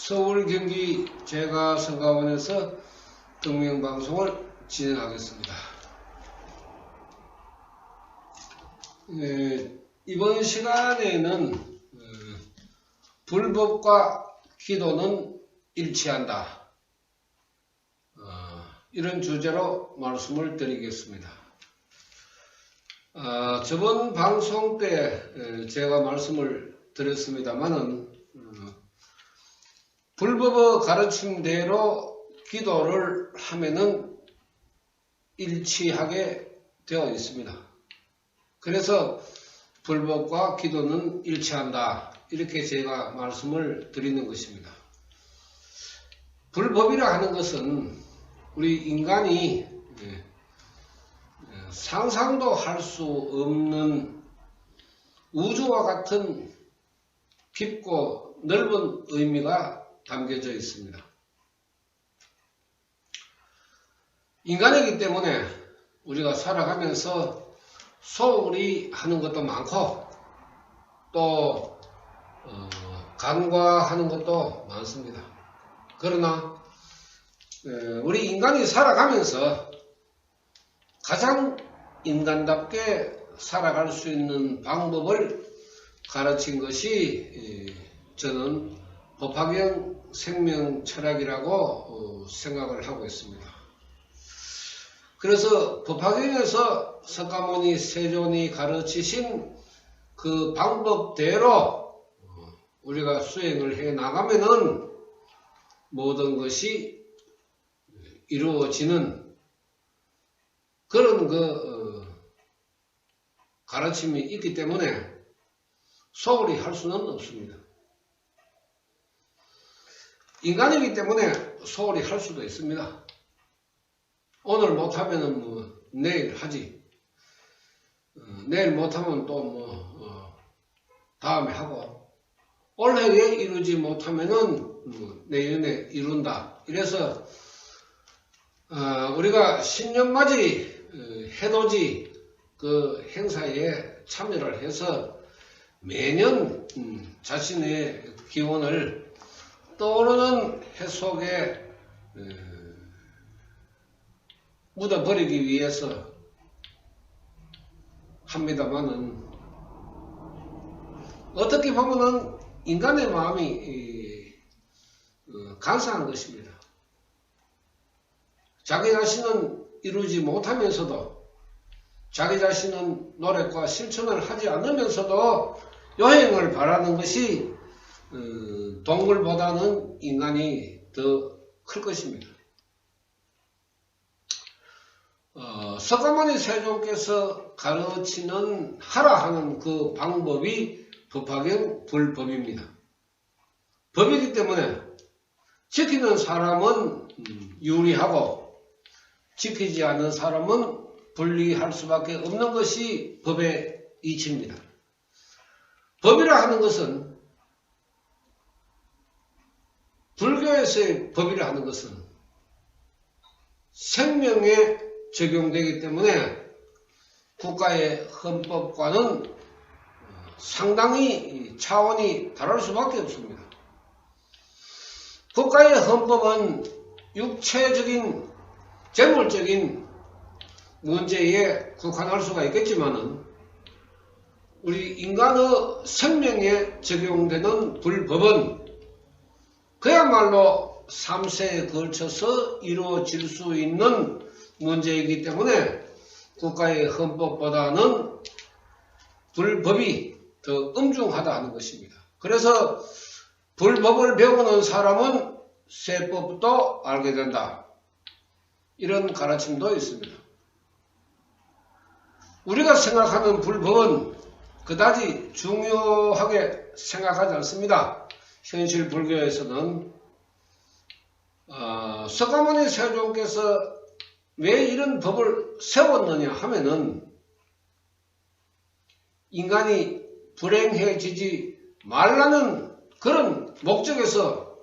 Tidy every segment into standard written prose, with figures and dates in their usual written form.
서울 경기 제가성가원에서 동명방송을 진행하겠습니다. 이번 시간에는 불법과 기도는 일치한다, 이런 주제로 말씀을 드리겠습니다. 저번 방송 때 제가 말씀을 드렸습니다마는 불법의 가르침대로 기도를 하면은 일치하게 되어 있습니다. 그래서 불법과 기도는 일치한다, 이렇게 제가 말씀을 드리는 것입니다. 불법이라 하는 것은 우리 인간이 상상도 할 수 없는 우주와 같은 깊고 넓은 의미가 담겨져 있습니다. 인간이기 때문에 우리가 살아가면서 소홀히 하는 것도 많고 또 간과하는 것도 많습니다. 그러나 우리 인간이 살아가면서 가장 인간답게 살아갈 수 있는 방법을 가르친 것이 저는 법화경 생명철학이라고 생각을 하고 있습니다. 그래서 법화경에서 석가모니 세존이 가르치신 그 방법대로 우리가 수행을 해 나가면은 모든 것이 이루어지는 그런 가르침이 있기 때문에 소홀히 할 수는 없습니다. 인간이기 때문에 소홀히 할 수도 있습니다. 오늘 못하면은 내일 하지. 내일 못하면 또 다음에 하고, 올해에 이루지 못하면은 내년에 이룬다. 이래서 우리가 신년맞이 해돋이 그 행사에 참여를 해서 매년 자신의 기원을 떠오르는 해 속에 묻어버리기 위해서 합니다마는, 어떻게 보면은 인간의 마음이 간사한 것입니다. 자기 자신은 이루지 못하면서도, 자기 자신은 노력과 실천을 하지 않으면서도 요행을 바라는 것이 동물보다는 인간이 더 클 것입니다. 석가모니 세존께서 가르치는 하라 하는 그 방법이 법화경 불법입니다. 법이기 때문에 지키는 사람은 유리하고 지키지 않는 사람은 불리할 수밖에 없는 것이 법의 이치입니다. 법이라 하는 것은, 불교에서의 법이라 하는 것은 생명에 적용되기 때문에 국가의 헌법과는 상당히 차원이 다를 수밖에 없습니다. 국가의 헌법은 육체적인, 재물적인 문제에 국한할 수가 있겠지만은 우리 인간의 생명에 적용되는 불법은 그야말로 3세에 걸쳐서 이루어질 수 있는 문제이기 때문에 국가의 헌법보다는 불법이 더 엄중하다 하는 것입니다. 그래서 불법을 배우는 사람은 세법도 알게 된다, 이런 가르침도 있습니다. 우리가 생각하는 불법은 그다지 중요하게 생각하지 않습니다. 현실 불교에서는 석가모니 세존께서 왜 이런 법을 세웠느냐 하면은 인간이 불행해지지 말라는 그런 목적에서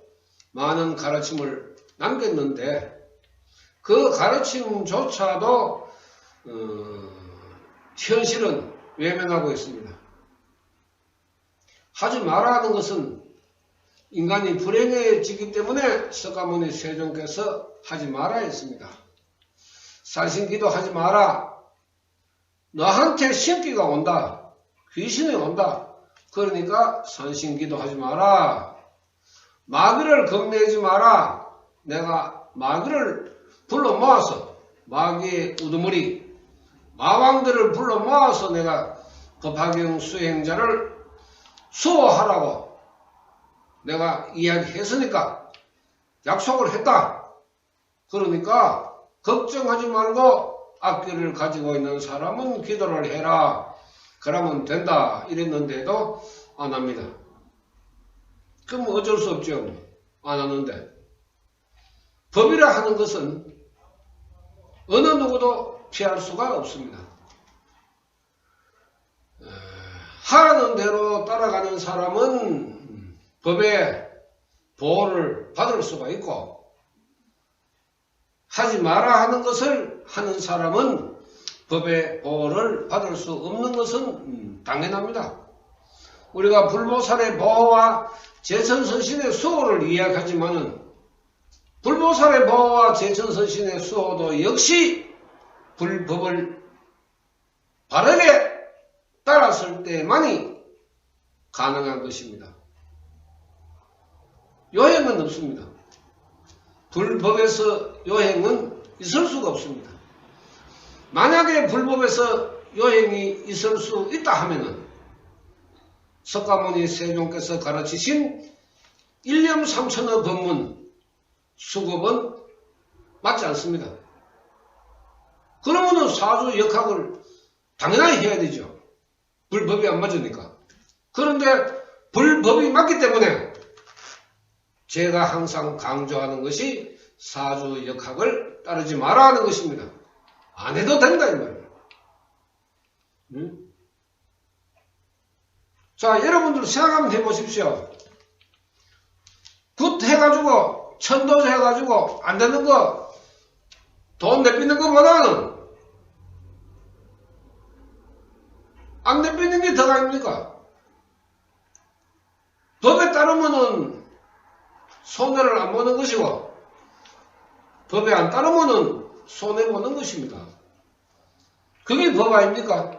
많은 가르침을 남겼는데, 그 가르침조차도 현실은 외면하고 있습니다. 하지 마라 하는 것은 인간이 불행해지기 때문에 석가모니 세존께서 하지 마라 했습니다. 산신기도 하지 마라. 너한테 신기가 온다. 귀신이 온다. 그러니까 산신기도 하지 마라. 마귀를 겁내지 마라. 내가 마귀를 불러 모아서 마귀의 우두머리 마왕들을 불러 모아서 내가 법화경 수행자를 수호하라고 내가 이야기했으니까 약속을 했다. 그러니까 걱정하지 말고 악기를 가지고 있는 사람은 기도를 해라. 그러면 된다. 이랬는데도 안 합니다. 그럼 어쩔 수 없죠. 안 하는데. 법이라 하는 것은 어느 누구도 피할 수가 없습니다. 하라는 대로 따라가는 사람은 법의 보호를 받을 수가 있고 하지 마라 하는 것을 하는 사람은 법의 보호를 받을 수 없는 것은 당연합니다. 우리가 불보살의 보호와 제천선신의 수호를 이야기하지만은 불보살의 보호와 제천선신의 수호도 역시 불법을 바르게 따랐을 때만이 가능한 것입니다. 요행은 없습니다. 불법에서 요행은 있을 수가 없습니다. 만약에 불법에서 요행이 있을 수 있다 하면은 석가모니 세존께서 가르치신 일념 삼천의 법문 수급은 맞지 않습니다. 그러면은 사주 역학을 당연히 해야 되죠. 불법이 안 맞으니까. 그런데 불법이 맞기 때문에 제가 항상 강조하는 것이 사주 역학을 따르지 마라 하는 것입니다. 안 해도 된다 이 말이에요. 자, 여러분들 생각 한번 해보십시오. 굿 해가지고 천도제 해가지고 안 되는 거 돈 내비는 것보다는 안 내비는 게 더 아닙니까? 법에 따르면은 손해를 안 보는 것이고 법에 안 따르면은 손해보는 것입니다. 그게 법 아닙니까?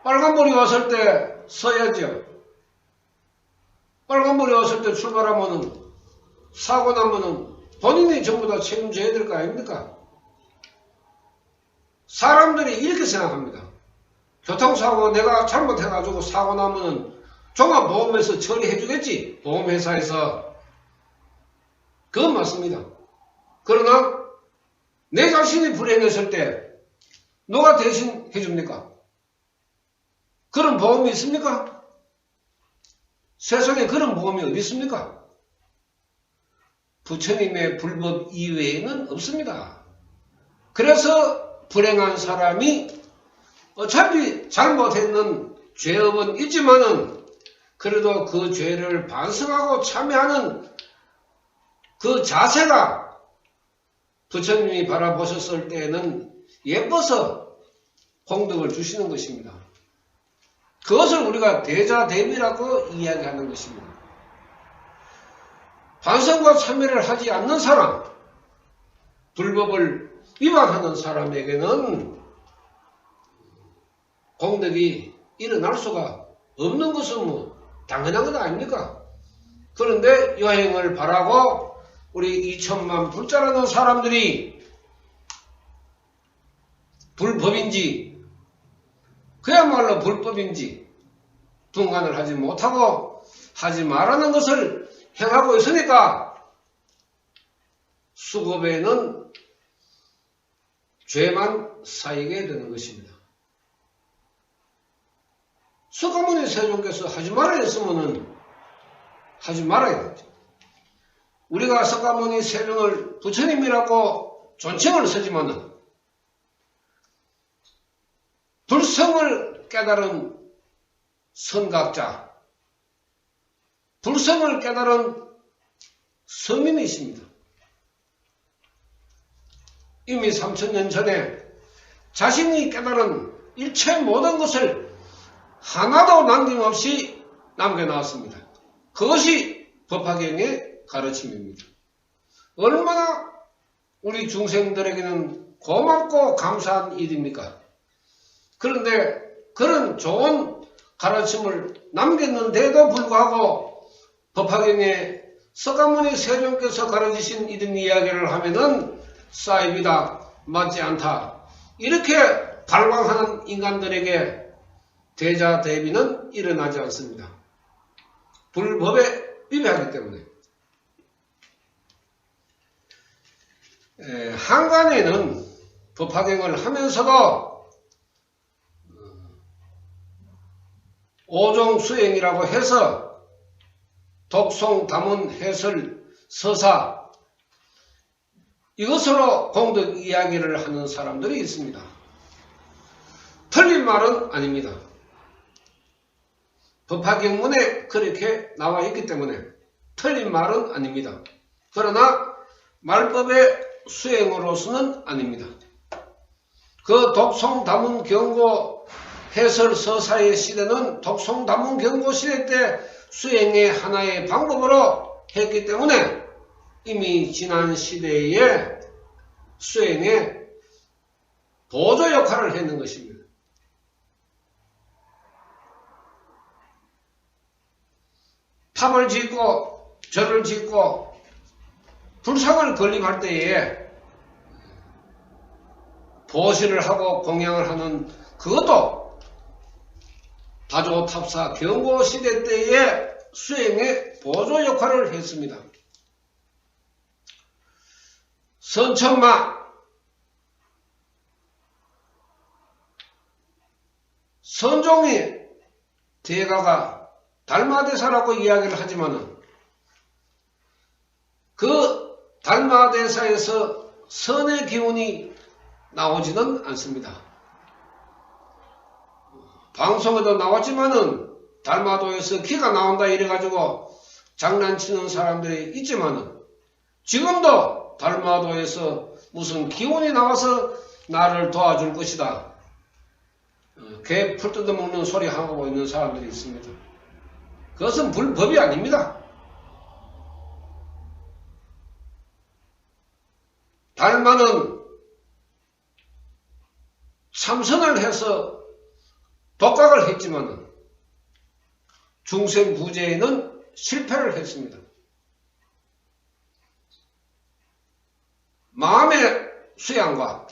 빨간불이 왔을 때 서야죠. 빨간불이 왔을 때 출발하면은 사고 나면은 본인이 전부 다 책임져야 될 거 아닙니까? 사람들이 이렇게 생각합니다. 교통사고 내가 잘못해가지고 사고 나면은 종합보험에서 처리해주겠지. 보험회사에서. 그건 맞습니다. 그러나 내 자신이 불행했을 때 누가 대신 해줍니까? 그런 보험이 있습니까? 세상에 그런 보험이 어디 있습니까? 부처님의 불법 이외에는 없습니다. 그래서 불행한 사람이 어차피 잘못했는 죄업은 있지만은 그래도 그 죄를 반성하고 참여하는 그 자세가 부처님이 바라보셨을 때에는 예뻐서 공덕을 주시는 것입니다. 그것을 우리가 대자대비라고 이야기하는 것입니다. 반성과 참여를 하지 않는 사람, 불법을 위반하는 사람에게는 공덕이 일어날 수가 없는 것은 뭐 당연한 것 아닙니까? 그런데 여행을 바라고 우리 2천만 불자라는 사람들이 불법인지 그야말로 불법인지 분간을 하지 못하고 하지 말라는 것을 행하고 있으니까 수급에는 죄만 쌓이게 되는 것입니다. 석가모니 세존께서 하지 말아야 했으면 하지 말아야 되죠. 우리가 석가모니 세존을 부처님이라고 존칭을 쓰지만은 불성을 깨달은 선각자, 불성을 깨달은 성인이십니다. 이미 3000년 전에 자신이 깨달은 일체 모든 것을 하나도 남김없이 남겨놨습니다. 그것이 법화경의 가르침입니다. 얼마나 우리 중생들에게는 고맙고 감사한 일입니까? 그런데 그런 좋은 가르침을 남겼는데도 불구하고 법화경에 서가모니 세존께서 가르치신 이런 이야기를 하면은 사입이다, 맞지 않다, 이렇게 발광하는 인간들에게 대자대비는 일어나지 않습니다. 불법에 위배하기 때문에. 한간에는 법화경을 하면서도 오종 수행이라고 해서 독송, 담은, 해설, 서사, 이것으로 공덕 이야기를 하는 사람들이 있습니다. 틀린 말은 아닙니다. 법화경문에 그렇게 나와 있기 때문에 틀린 말은 아닙니다. 그러나 말법의 수행으로서는 아닙니다. 그 독송, 담은, 경고, 해설, 서사의 시대는 독송, 담은, 경고 시대 때 수행의 하나의 방법으로 했기 때문에 이미 지난 시대에 수행의 보조 역할을 했는 것입니다. 탑을 짓고 절을 짓고 불상을 건립할 때에 보시를 하고 공양을 하는 그것도 다조탑사 경고시대 때의 수행의 보조 역할을 했습니다. 선천마, 선종이 대가가 달마대사라고 이야기를 하지만은 그 달마대사에서 선의 기운이 나오지는 않습니다. 방송에도 나왔지만은 달마도에서 기가 나온다 이래가지고 장난치는 사람들이 있지만은 지금도 달마도에서 무슨 기운이 나와서 나를 도와줄 것이다, 개 풀 뜯어먹는 소리 하고 있는 사람들이 있습니다. 그것은 불법이 아닙니다. 달마는 참선을 해서 독각을 했지만 중생부재에는 실패를 했습니다. 마음의 수양과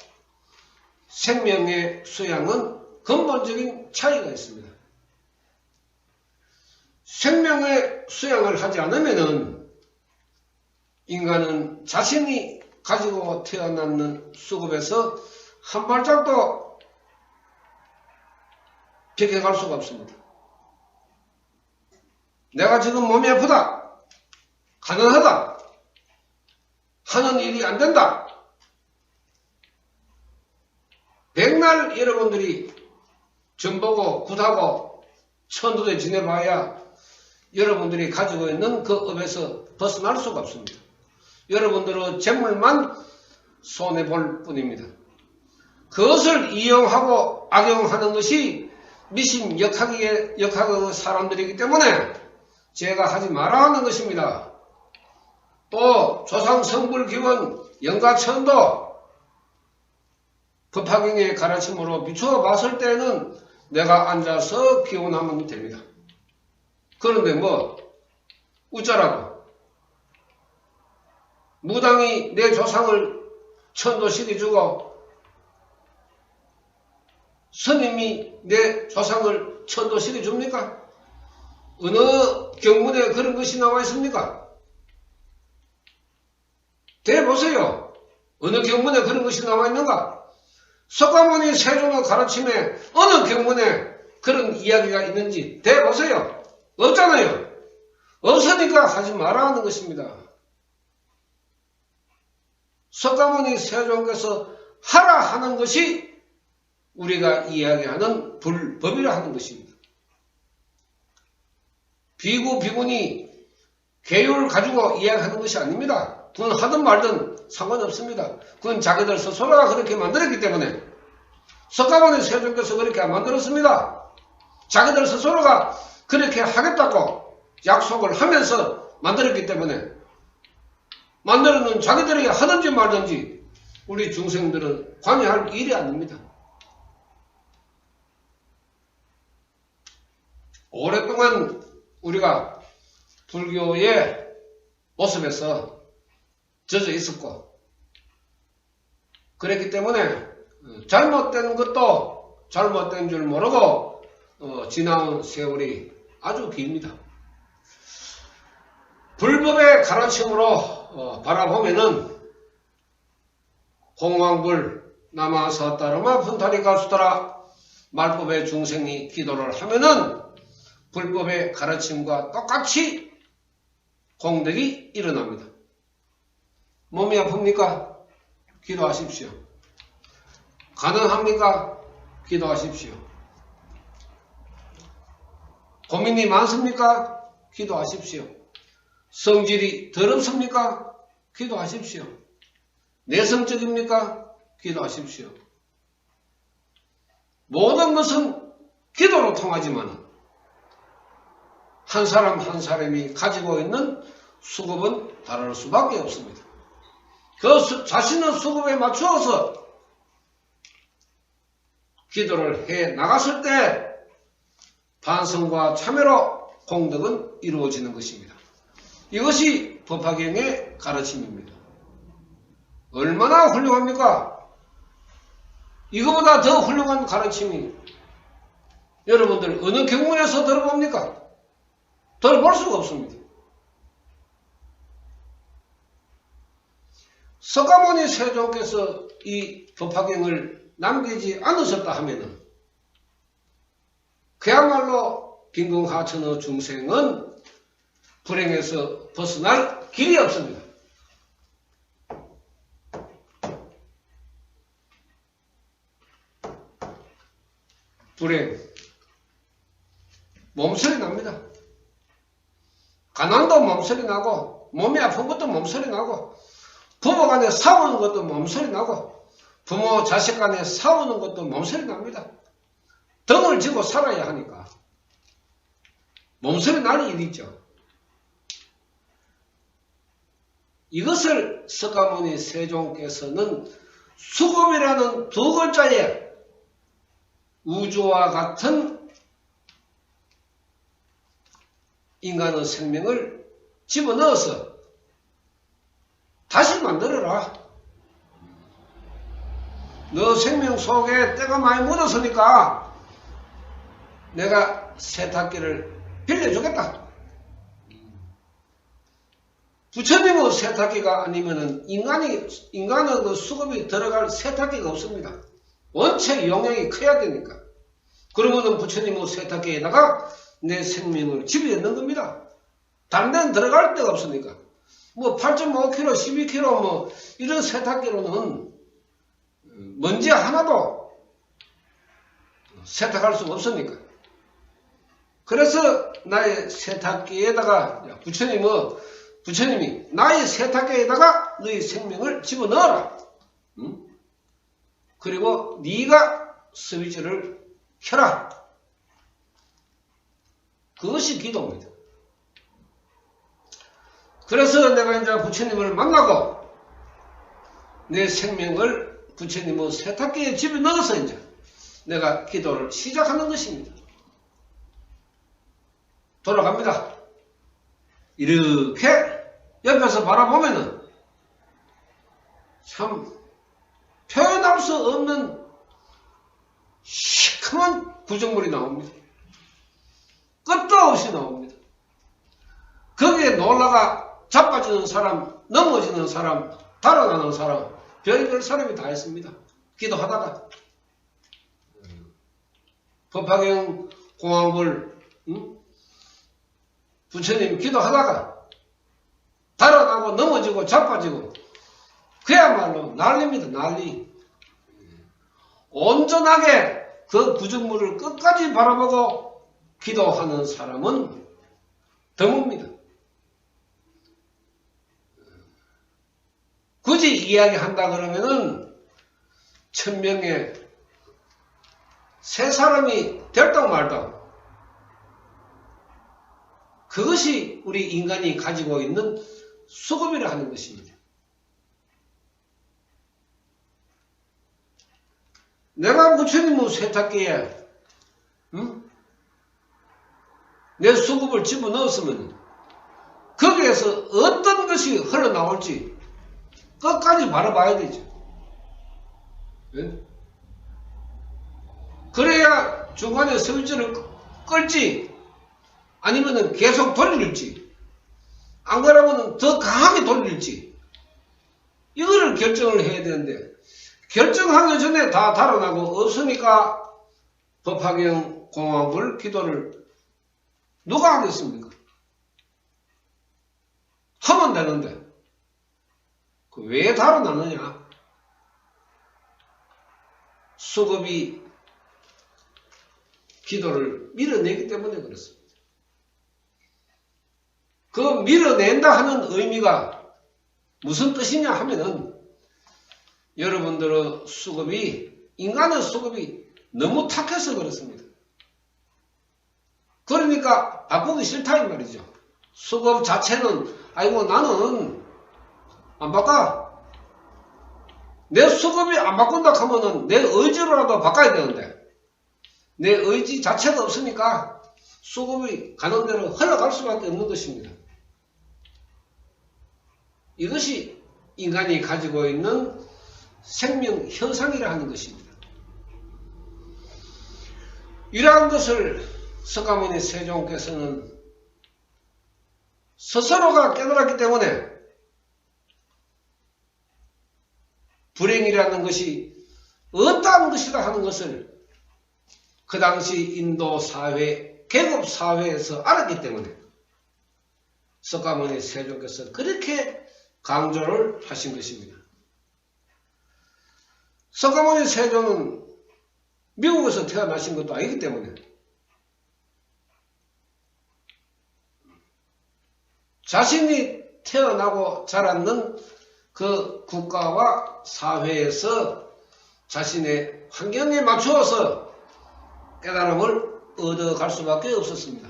생명의 수양은 근본적인 차이가 있습니다. 생명의 수양을 하지 않으면은 인간은 자신이 가지고 태어났는 수급에서 한 발짝도 비켜갈 수가 없습니다. 내가 지금 몸이 아프다, 가난하다, 하는 일이 안 된다. 백날 여러분들이 전보고 굿하고 천도에 지내봐야 여러분들이 가지고 있는 그 업에서 벗어날 수가 없습니다. 여러분들의 재물만 손해볼 뿐입니다. 그것을 이용하고 악용하는 것이 미신 역학의 사람들이기 때문에 제가 하지 말아야 하는 것입니다. 또 조상 성불 기원 영가천도 법화경의 가르침으로 비추어 봤을 때는 내가 앉아서 기원하면 됩니다. 그런데 뭐 어쩌라고 무당이 내 조상을 천도시켜주고 스님이 내 조상을 천도시켜줍니까? 어느 경문에 그런 것이 나와 있습니까? 대보세요. 어느 경문에 그런 것이 나와 있는가? 석가모니 세존의 가르침에 어느 경문에 그런 이야기가 있는지 대보세요. 없잖아요. 없으니까 하지 말아야 하는 것입니다. 석가모니 세존께서 하라 하는 것이 우리가 이야기하는 불법이라 하는 것입니다. 비구, 비구니 계율을 가지고 이야기하는 것이 아닙니다. 그건 하든 말든 상관없습니다. 그건 자기들 스스로가 그렇게 만들었기 때문에 석가모니 세존께서 그렇게 안 만들었습니다. 자기들 스스로가 그렇게 하겠다고 약속을 하면서 만들었기 때문에 만들어놓은 자기들에게 하든지 말든지 우리 중생들은 관여할 일이 아닙니다. 오랫동안 우리가 불교의 모습에서 젖어 있었고 그랬기 때문에 잘못된 것도 잘못된 줄 모르고 지나온 세월이 아주 깁니다. 불법의 가르침으로 바라보면은 공황불 남아서 따르마 분타리 가수더라 말법의 중생이 기도를 하면은 불법의 가르침과 똑같이 공덕이 일어납니다. 몸이 아픕니까? 기도하십시오. 가능합니까? 기도하십시오. 고민이 많습니까? 기도하십시오. 성질이 더럽습니까? 기도하십시오. 내성적입니까? 기도하십시오. 모든 것은 기도로 통하지만 한 사람 한 사람이 가지고 있는 수급은 다를 수밖에 없습니다. 그 자신의 수급에 맞추어서 기도를 해 나갔을 때 반성과 참회로 공덕은 이루어지는 것입니다. 이것이 법화경의 가르침입니다. 얼마나 훌륭합니까? 이거보다 더 훌륭한 가르침이 여러분들 어느 경문에서 들어봅니까? 들어볼 수가 없습니다. 석가모니 세종께서 이 법화경을 남기지 않으셨다 하면은 그야말로 빈궁하천의 중생은 불행에서 벗어날 길이 없습니다. 불행, 몸소리 납니다. 가난도 몸소리 나고 몸이 아픈 것도 몸소리 나고 부부 간에 싸우는 것도 몸소리 나고 부모 자식 간에 싸우는 것도 몸소리 납니다. 덩을 쥐고 살아야 하니까 몸소리 날 일이 있죠. 이것을 석가모니 세종께서는 수급이라는 두 글자에 우주와 같은 인간의 생명을 집어넣어서 다시 만들어라. 너 생명 속에 때가 많이 묻었으니까 내가 세탁기를 빌려주겠다. 부처님의 세탁기가 아니면은 인간의 그 수급이 들어갈 세탁기가 없습니다. 원체 용량이 커야 되니까. 그러면은 부처님의 세탁기에다가 내 생명을 집어넣는 겁니다. 다른 데는 들어갈 데가 없으니까. 뭐 8.5kg, 12kg 뭐 이런 세탁기로는 먼지 하나도 세탁할 수가 없으니까. 그래서 나의 세탁기에다가 부처님이 나의 세탁기에다가 너의 생명을 집어넣어라. 응? 그리고 네가 스위치를 켜라. 그것이 기도입니다. 그래서 내가 이제 부처님을 만나고 내 생명을 부처님의 세탁기에 집어넣어서 이제 내가 기도를 시작하는 것입니다. 돌아갑니다. 이렇게 옆에서 바라보면은 참 표현할 수 없는 시커먼 구정물이 나옵니다. 끝도 없이 나옵니다. 거기에 놀라가 자빠지는 사람, 넘어지는 사람, 달아나는 사람, 별별 사람이 다 있습니다. 기도하다가 법화경 공황불 부처님 기도하다가 달아나고 넘어지고 자빠지고 그야말로 난리입니다. 난리. 온전하게 그 구정물을 끝까지 바라보고 기도하는 사람은 드뭅니다. 굳이 이야기한다 그러면은 1000명에 3사람이 될동 말동 그것이 우리 인간이 가지고 있는 수급이라 하는 것입니다. 내가 부처님 세탁기에 내 수급을 집어넣었으면 거기에서 어떤 것이 흘러나올지 끝까지 바라봐야 되죠. 네? 그래야 중간에 스위치를 끌지 아니면 계속 돌릴지 안 그러면 더 강하게 돌릴지 이거를 결정을 해야 되는데 결정하기 전에 다 달아나고 없으니까 법화경 공화불 기도를 누가 하겠습니까? 하면 되는데 왜 달아나느냐? 수급이 기도를 밀어내기 때문에 그렇습니다. 그 밀어낸다 하는 의미가 무슨 뜻이냐 하면은 여러분들의 수급이 인간의 수급이 너무 탁해서 그렇습니다. 그러니까 바꾸기 싫다 이 말이죠. 수급 자체는 아이고 나는 안 바꿔. 내 수급이 안 바꾼다 하면은 내 의지로라도 바꿔야 되는데 내 의지 자체가 없으니까 수급이 가는 대로 흘러갈 수밖에 없는 것입니다. 이것이 인간이 가지고 있는 생명 현상이라 하는 것입니다. 이러한 것을 석가모니 세종께서는 스스로가 깨달았기 때문에 불행이라는 것이 어떠한 것이다 하는 것을 그 당시 인도 사회, 계급 사회에서 알았기 때문에 석가모니 세종께서 그렇게 강조를 하신 것입니다. 석가모니 세종은 미국에서 태어나신 것도 아니기 때문에 자신이 태어나고 자랐는 그 국가와 사회에서 자신의 환경에 맞추어서 깨달음을 얻어갈 수밖에 없었습니다.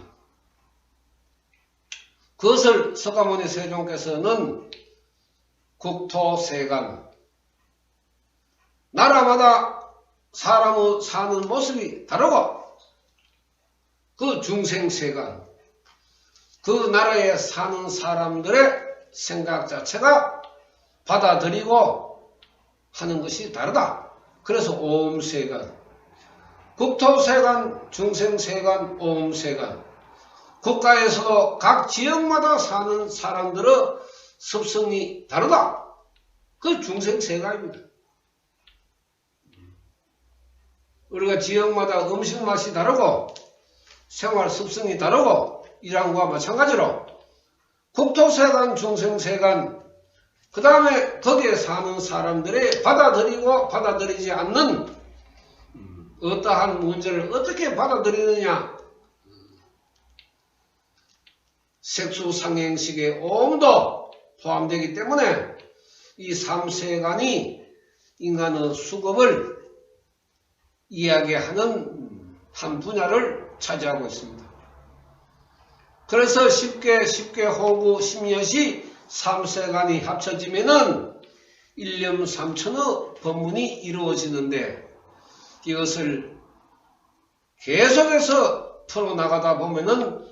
그것을 석가모니 세종께서는 국토세간, 나라마다 사람의 사는 모습이 다르고 그 중생세간, 그 나라에 사는 사람들의 생각 자체가 받아들이고 하는 것이 다르다. 그래서 오음세간, 국토세간, 중생세간, 오음세간, 국가에서도 각 지역마다 사는 사람들의 습성이 다르다. 그 중생세간입니다. 우리가 지역마다 음식 맛이 다르고 생활 습성이 다르고 이러한 것과 마찬가지로 국토세간, 중생세간, 그 다음에 거기에 사는 사람들의 받아들이고 받아들이지 않는 어떠한 문제를 어떻게 받아들이느냐, 색수상행식의 오음도 포함되기 때문에 이 삼세간이 인간의 수급을 이야기하는 한 분야를 차지하고 있습니다. 그래서 쉽게 호구 심여시 삼세간이 합쳐지면은 일념삼천의 법문이 이루어지는데 이것을 계속해서 풀어나가다 보면은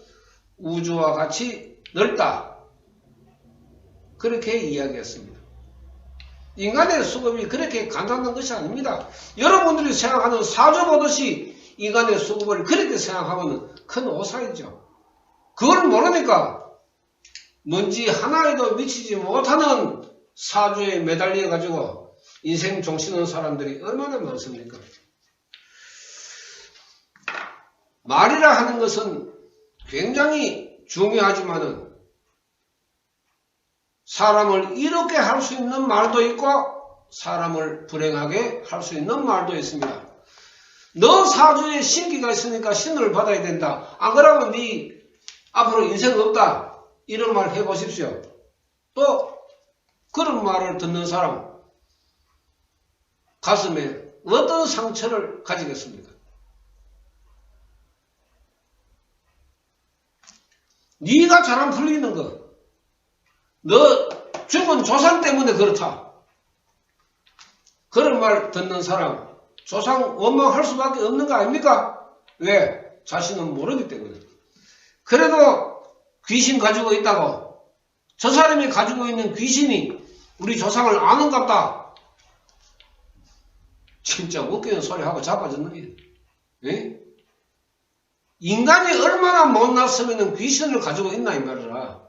우주와 같이 넓다. 그렇게 이야기했습니다. 인간의 수급이 그렇게 간단한 것이 아닙니다. 여러분들이 생각하는 사주 보듯이 인간의 수급을 그렇게 생각하면 큰 오산이죠. 그걸 모르니까 먼지 하나에도 미치지 못하는 사주에 매달려 가지고 인생 종치는 사람들이 얼마나 많습니까? 말이라 하는 것은 굉장히 중요하지만은 사람을 이롭게 할 수 있는 말도 있고 사람을 불행하게 할 수 있는 말도 있습니다. 너 사주에 신기가 있으니까 신을 받아야 된다. 안 그러면 네 앞으로 인생 없다. 이런 말 해보십시오. 또 그런 말을 듣는 사람 가슴에 어떤 상처를 가지겠습니까? 네가 잘 안 풀리는 거. 너 죽은 조상 때문에 그렇다. 그런 말 듣는 사람 조상 원망할 수밖에 없는 거 아닙니까? 왜? 자신은 모르기 때문에. 그래도 귀신 가지고 있다고 저 사람이 가지고 있는 귀신이 우리 조상을 아는갑다. 진짜 웃기는 소리 하고 자빠졌는 게. 예? 인간이 얼마나 못났으면 귀신을 가지고 있나 이 말이라.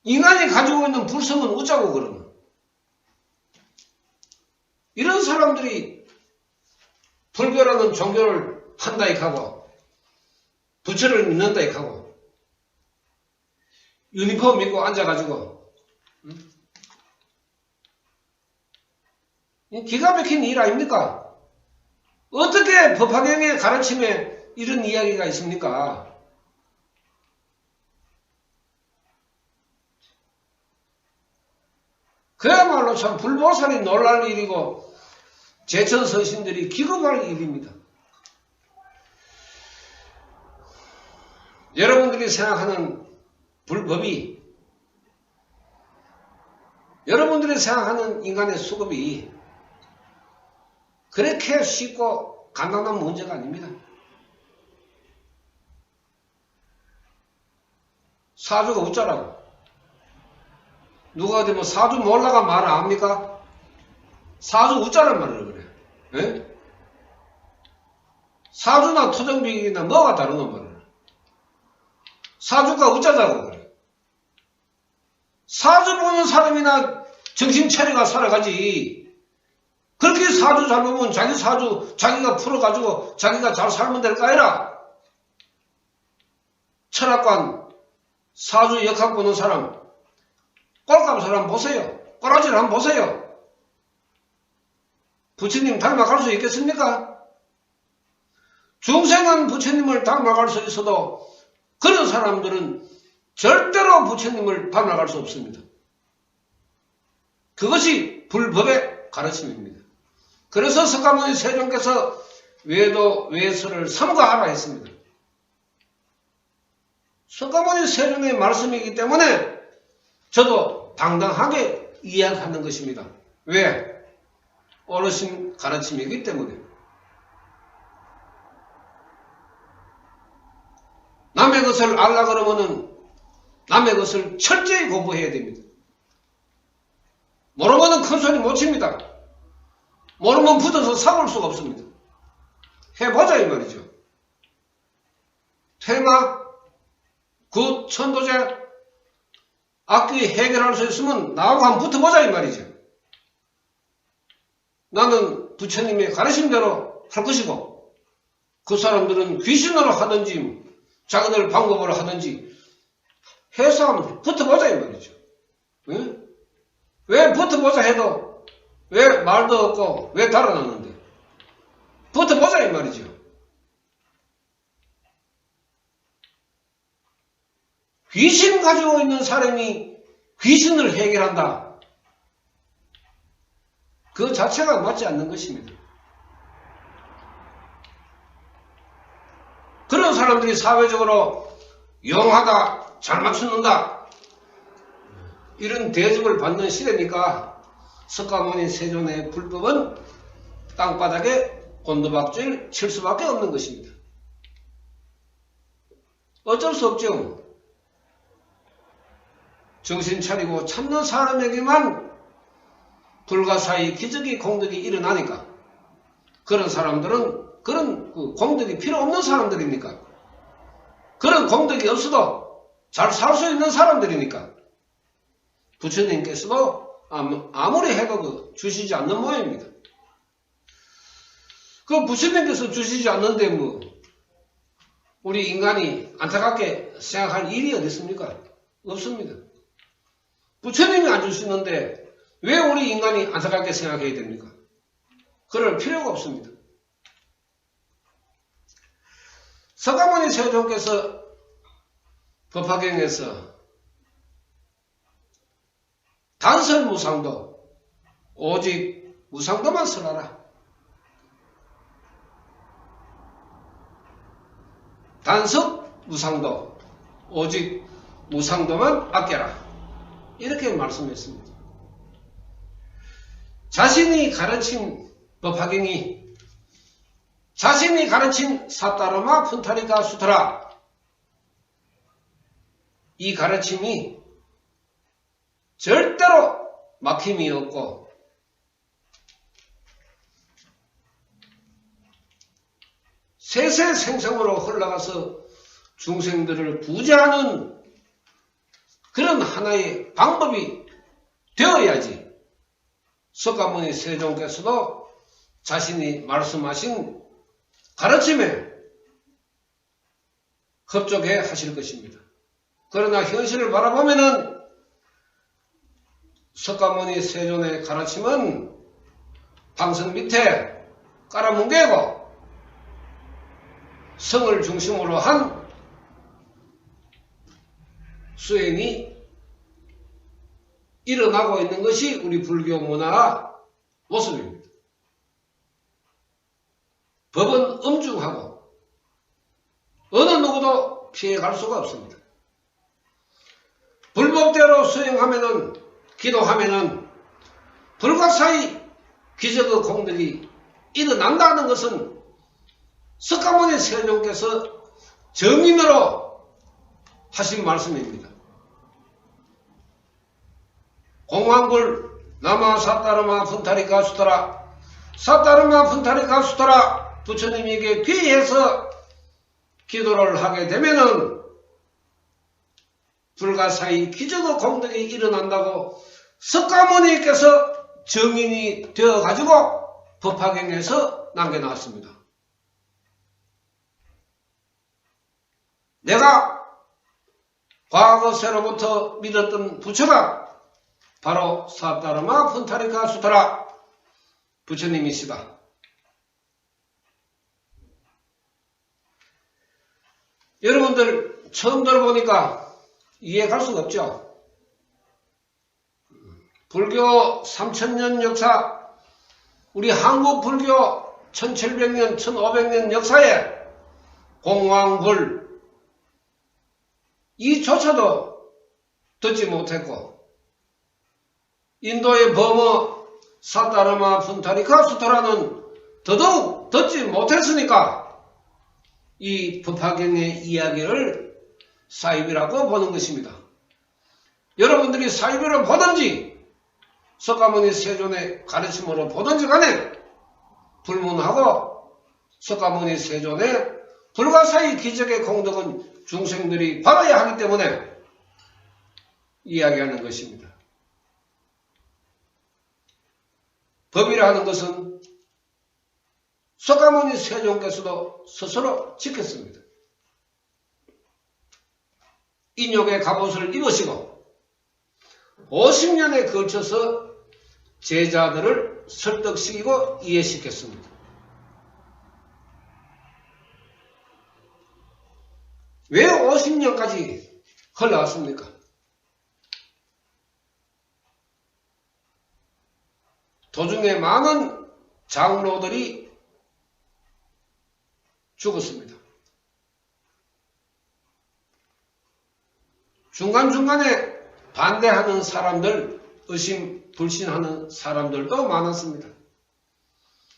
인간이 가지고 있는 불성은 어쩌고 그러나. 이런 사람들이 불교라는 종교를 한다 이하고 부처를 믿는다 이하고 유니폼 입고 앉아가지고 기가 막힌 일 아닙니까? 어떻게 법화경의 가르침에 이런 이야기가 있습니까? 그야말로 참 불보살이 놀랄 일이고 제천선신들이 기겁할 일입니다. 여러분들이 생각하는 불법이, 여러분들이 생각하는 인간의 수급이 그렇게 쉽고 간단한 문제가 아닙니다. 사주가 어쩌라고? 누가 어디 뭐 사주 몰라가 말 안 합니까? 사주 어쩌란 말을 그래. 에? 사주나 토정비기나 뭐가 다르노 말을. 사주가 어쩌자고 그래. 사주 보는 사람이나 정신 차리가 살아가지. 그렇게 사주 잘 보면 자기 사주 자기가 풀어가지고 자기가 잘 살면 될 거 아니라. 철학관 사주 역학 보는 사람 꼴값 사람 보세요. 꼬라지를 한번 보세요. 부처님 닮아갈 수 있겠습니까? 중생은 부처님을 닮아갈 수 있어도 그런 사람들은 절대로 부처님을 닮아갈 수 없습니다. 그것이 불법의 가르침입니다. 그래서 석가모니 세존께서 외도 외설을 삼가하라 했습니다. 석가모니 세존의 말씀이기 때문에 저도 당당하게 이야기하는 것입니다. 왜? 어르신 가르침이기 때문에. 남의 것을 알라 그러면은 남의 것을 철저히 공부해야 됩니다. 모르면은 큰 소리 못 칩니다. 모르면 붙어서 사볼 수가 없습니다. 해보자 이 말이죠. 퇴마, 굿, 천도제, 악기 해결할 수 있으면 나하고 한번 붙어보자 이 말이죠. 나는 부처님의 가르침대로 할 것이고 그 사람들은 귀신으로 하든지 자기들 방법으로 하든지 해서 한번 붙어보자 이 말이죠. 응? 왜 붙어보자 해도 왜 말도 없고 왜 달아나는데 붙어보자 이 말이죠. 귀신 가지고 있는 사람이 귀신을 해결한다. 그 자체가 맞지 않는 것입니다. 그런 사람들이 사회적으로 용하다, 잘 맞춘다 이런 대접을 받는 시대니까 석가모니 세존의 불법은 땅바닥에 곤두박질 칠 수밖에 없는 것입니다. 어쩔 수 없죠. 정신 차리고 참는 사람에게만 불가사의 기적이 공덕이 일어나니까 그런 사람들은 그런 공덕이 필요 없는 사람들이니까 그런 공덕이 없어도 잘 살 수 있는 사람들이니까 부처님께서도 아무리 해도 주시지 않는 모양입니다. 그 부처님께서 주시지 않는데 뭐 우리 인간이 안타깝게 생각할 일이 어디 있습니까? 없습니다. 부처님이 안 주시는데 왜 우리 인간이 안타깝게 생각해야 됩니까? 그럴 필요가 없습니다. 석가모니 세존께서 법화경에서 단설무상도 오직 무상도만 설하라. 단석 무상도 오직 무상도만 아껴라. 이렇게 말씀했습니다. 자신이 가르친 법화경이, 자신이 가르친 사타르마 푼타리가 수트라, 이 가르침이 절대로 막힘이 없고 세세생생으로 흘러가서 중생들을 구제하는 그런 하나의 방법이 되어야지 석가모니 세종께서도 자신이 말씀하신 가르침에 협조해 하실 것입니다. 그러나 현실을 바라보면은 석가모니 세존의 가르침은 방석 밑에 깔아뭉개고 성을 중심으로 한 수행이 일어나고 있는 것이 우리 불교 문화 모습입니다. 법은 엄중하고 어느 누구도 피해갈 수가 없습니다. 불법대로 수행하면은, 기도하면은 불가사의 기적의 공덕이 일어난다는 것은 석가모니 세종께서 정인으로 하신 말씀입니다. 공황불 나마 사타르마 푼타리가 수타라, 사타르마 푼타리가 수타라, 부처님에게 귀해서 기도를 하게 되면은 불가사의 기적의 공덕이 일어난다고 석가모니께서 정인이 되어가지고 법화경에서 남겨놨습니다. 내가 과거세로부터 믿었던 부처가 바로 사타르마 푼타리가 수타라 부처님이시다. 여러분들 처음 들어보니까 이해할 수가 없죠. 불교 3000년 역사, 우리 한국 불교 1700년, 1500년 역사에 공황불 이조차도 듣지 못했고, 인도의 범어 사타르마 푼타리가 수타라는 더더욱 듣지 못했으니까 이 법화경의 이야기를 사입이라고 보는 것입니다. 여러분들이 사입으로 보든지 석가모니 세존의 가르침으로 보든지 간에 불문하고 석가모니 세존의 불가사의 기적의 공덕은 중생들이 받아야 하기 때문에 이야기하는 것입니다. 법이라 하는 것은 석가모니 세종께서도 스스로 지켰습니다. 인욕의 갑옷을 입으시고 50년에 걸쳐서 제자들을 설득시키고 이해시켰습니다. 왜 50년까지 흘러왔습니까? 도중에 많은 장로들이 죽었습니다. 중간중간에 반대하는 사람들, 의심, 불신하는 사람들도 많았습니다.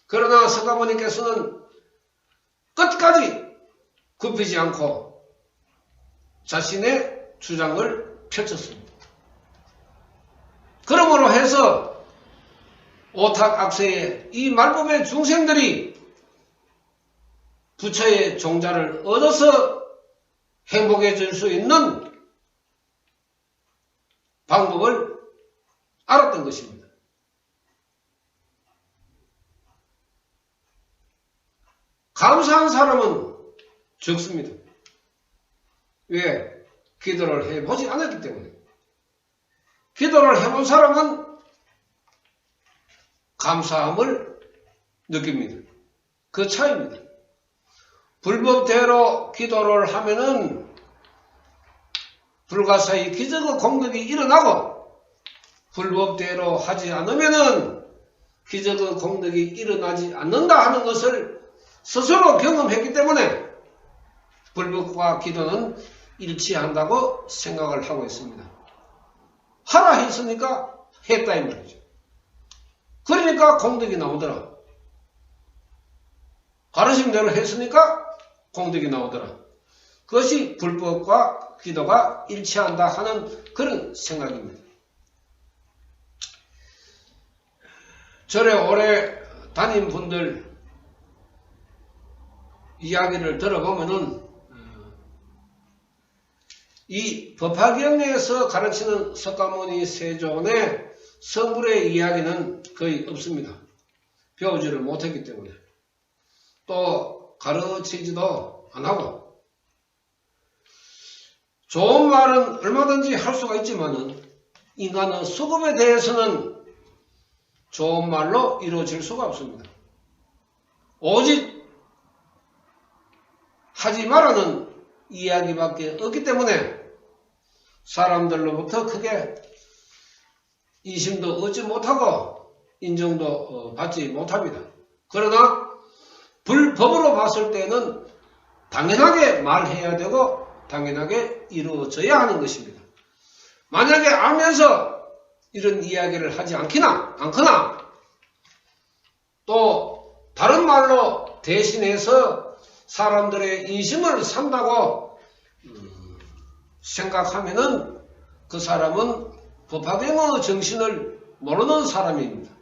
그러나 석가모니께서는 끝까지 굽히지 않고 자신의 주장을 펼쳤습니다. 그러므로 해서 오탁악세의 이 말법의 중생들이 부처의 종자를 얻어서 행복해질 수 있는 방법을 알았던 것입니다. 감사한 사람은 적습니다. 왜? 기도를 해보지 않았기 때문에. 기도를 해본 사람은 감사함을 느낍니다. 그 차이입니다. 불법대로 기도를 하면은 불가사의 기적의 공덕이 일어나고, 불법대로 하지 않으면은 기적의 공덕이 일어나지 않는다 하는 것을 스스로 경험했기 때문에 불법과 기도는 일치한다고 생각을 하고 있습니다. 하라 했으니까 했다 이 말이죠. 그러니까 공덕이 나오더라. 가르침대로 했으니까 공덕이 나오더라. 그것이 불법과 기도가 일치한다 하는 그런 생각입니다. 절에 오래 다닌 분들 이야기를 들어보면은 이 법화경에서 가르치는 석가모니 세존의 성불의 이야기는 거의 없습니다. 배우지를 못했기 때문에. 또 가르치지도 안 하고. 좋은 말은 얼마든지 할 수가 있지만은 인간의 수급에 대해서는 좋은 말로 이루어질 수가 없습니다. 오직 하지 말라는 이야기밖에 없기 때문에 사람들로부터 크게 인심도 얻지 못하고 인정도 받지 못합니다. 그러나 불법으로 봤을 때는 당연하게 말해야 되고 당연하게 이루어져야 하는 것입니다. 만약에 알면서 이런 이야기를 하지 않거나 또 다른 말로 대신해서 사람들의 인심을 산다고 생각하면은 그 사람은 법화경의 정신을 모르는 사람입니다.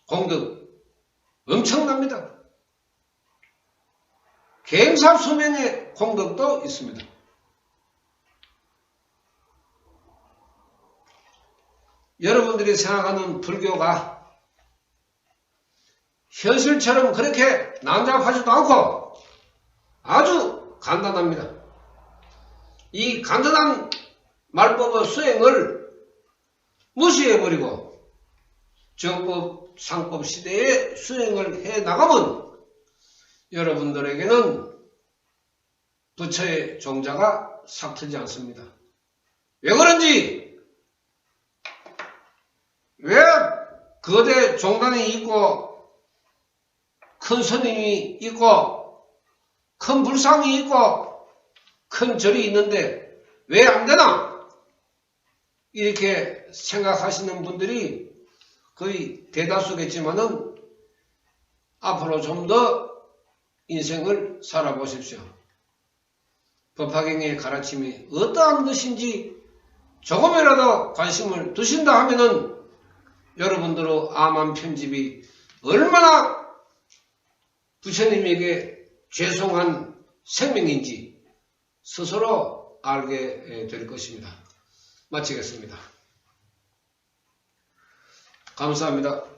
공덕 엄청납니다. 갱사수명의 공덕도 있습니다. 여러분들이 생각하는 불교가 현실처럼 그렇게 난잡하지도 않고 아주 간단합니다. 이 간단한 말법의 수행을 무시해버리고 정법, 상법 시대에 수행을 해나가면 여러분들에게는 부처의 종자가 삭트지 않습니다. 왜 그런지, 왜 거대 종단이 있고 큰 스님이 있고 큰 불상이 있고 큰 절이 있는데 왜 안 되나? 이렇게 생각하시는 분들이 거의 대다수겠지만은 앞으로 좀 더 인생을 살아보십시오. 법화경의 가르침이 어떠한 것인지 조금이라도 관심을 두신다 하면은 여러분들의 암암 편집이 얼마나 부처님에게 죄송한 생명인지 스스로 알게 될 것입니다. 마치겠습니다. 감사합니다.